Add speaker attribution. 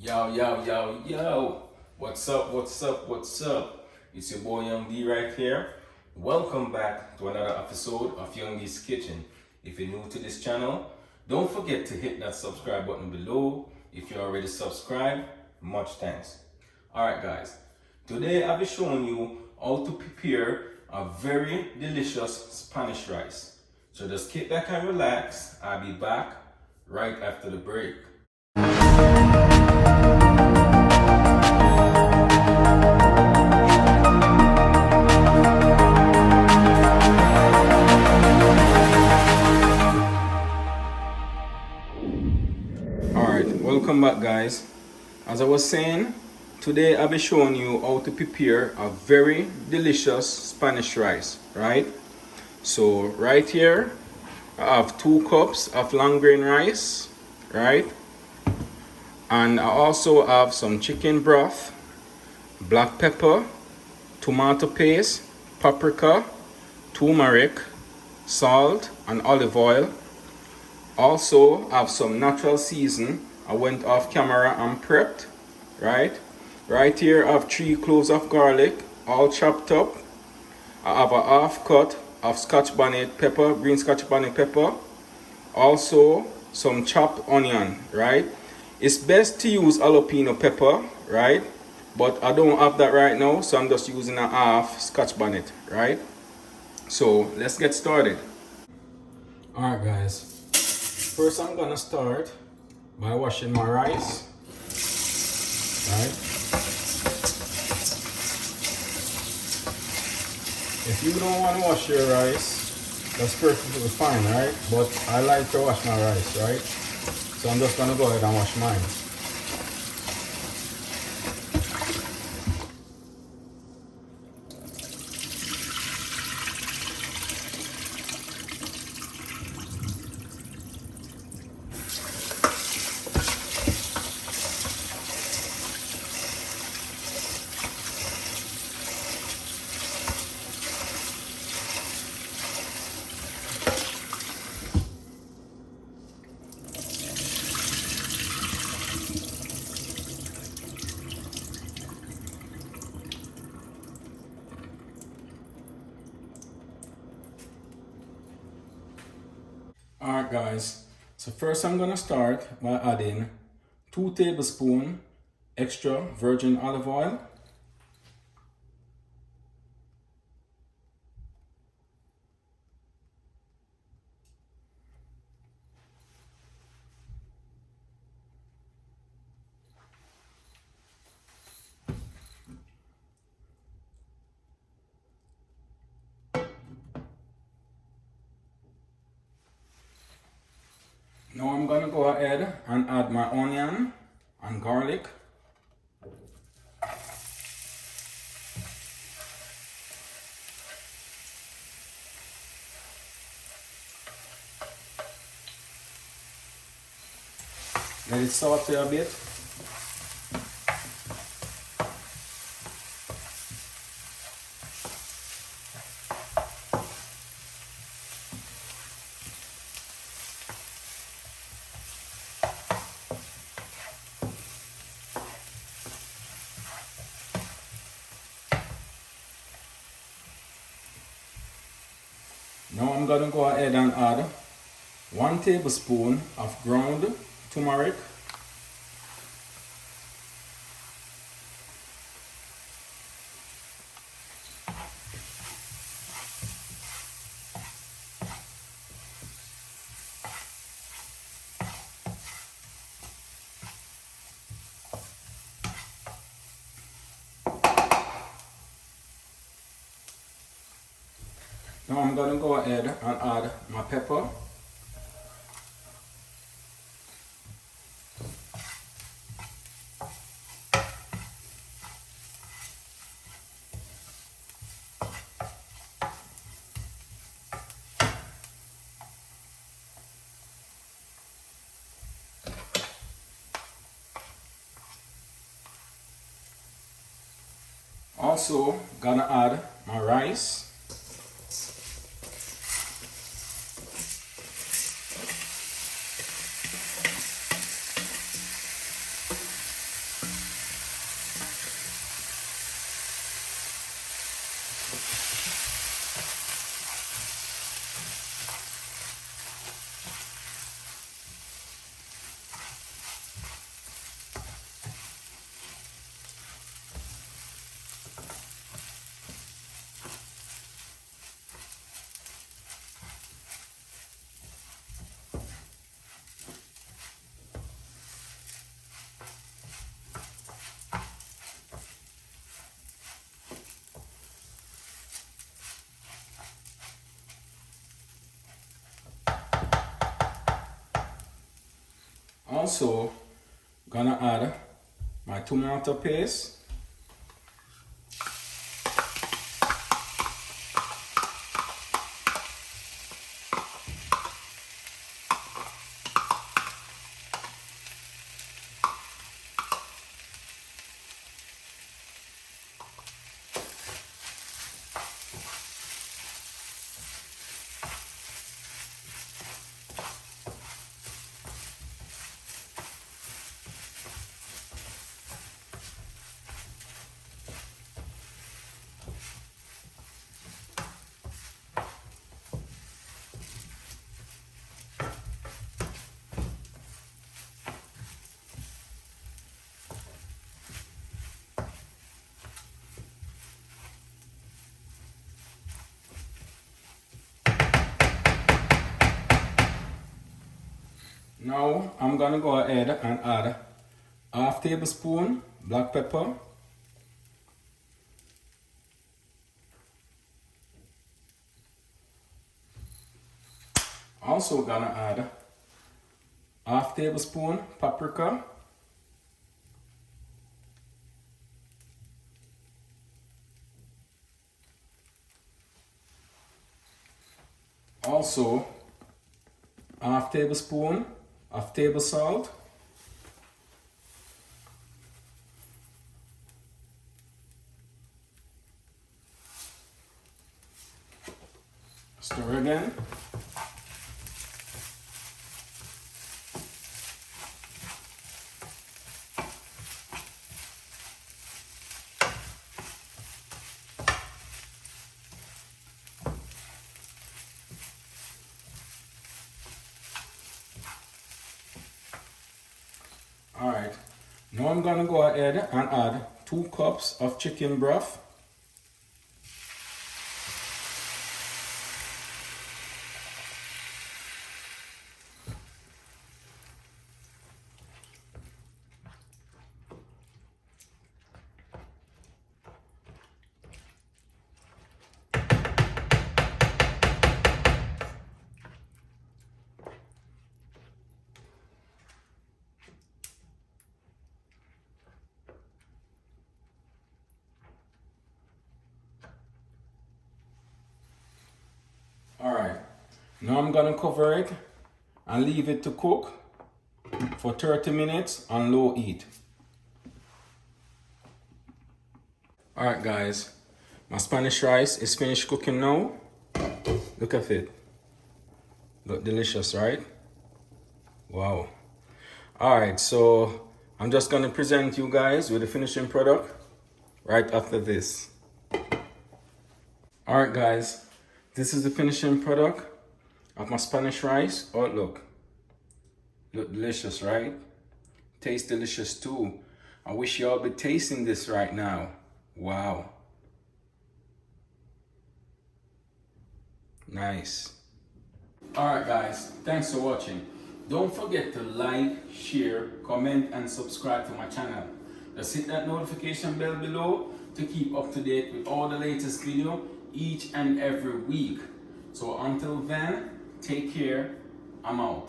Speaker 1: Yo, yo, yo, yo. What's up, what's up, what's up? It's your boy Young D right here. Welcome back to another episode of Young D's Kitchen. If you're new to this channel, don't forget to hit that subscribe button below. If you're already subscribed, much thanks. Alright guys, today I'll be showing you how to prepare a very delicious Spanish rice. So just kick back and relax. I'll be back right after the break. Welcome back guys. As I was saying, today I'll be showing you how to prepare a very delicious Spanish rice, right? So right here I have 2 cups of long grain rice, right? And I also have some chicken broth, black pepper, tomato paste, paprika, turmeric, salt and olive oil. Also have some natural season. I went off camera and prepped, right? Right here I have 3 cloves of garlic, all chopped up. I have a half cut of scotch bonnet pepper, green scotch bonnet pepper. Also some chopped onion, right? It's best to use jalapeno pepper, right? But I don't have that right now, so I'm just using a half scotch bonnet, right? So let's get started. Alright guys, first I'm gonna start by washing my rice, right? If you don't want to wash your rice, that's perfectly fine, right? But I like to wash my rice, right? So I'm just gonna go ahead and wash mine. Alright guys, so first I'm gonna start by adding 2 tablespoons extra virgin olive oil. Now I'm gonna go ahead and add my onion and garlic. Let it saute a bit. Now I'm gonna go ahead and add 1 tablespoon of ground turmeric. Now I'm gonna go ahead and add my pepper. Also gonna add my rice. Also gonna add my tomato paste. Now I'm gonna go ahead and add half tablespoon black pepper, also gonna add half tablespoon paprika, also half tablespoon of table salt, stir again. Alright, now I'm gonna go ahead and add 2 cups of chicken broth. Alright, now I'm gonna cover it and leave it to cook for 30 minutes on low heat. Alright guys, my Spanish rice is finished cooking now. Look at it. Look delicious, right? Wow. Alright, so I'm just gonna present you guys with the finishing product right after this. Alright guys, this is the finishing product of my Spanish rice. Oh look delicious, right? Tastes delicious too. I wish y'all be tasting this right now. Wow. Nice. Alright guys, thanks for watching. Don't forget to like, share, comment and subscribe to my channel. Just hit that notification bell below to keep up to date with all the latest video each and every week. So until then, take care. I'm out.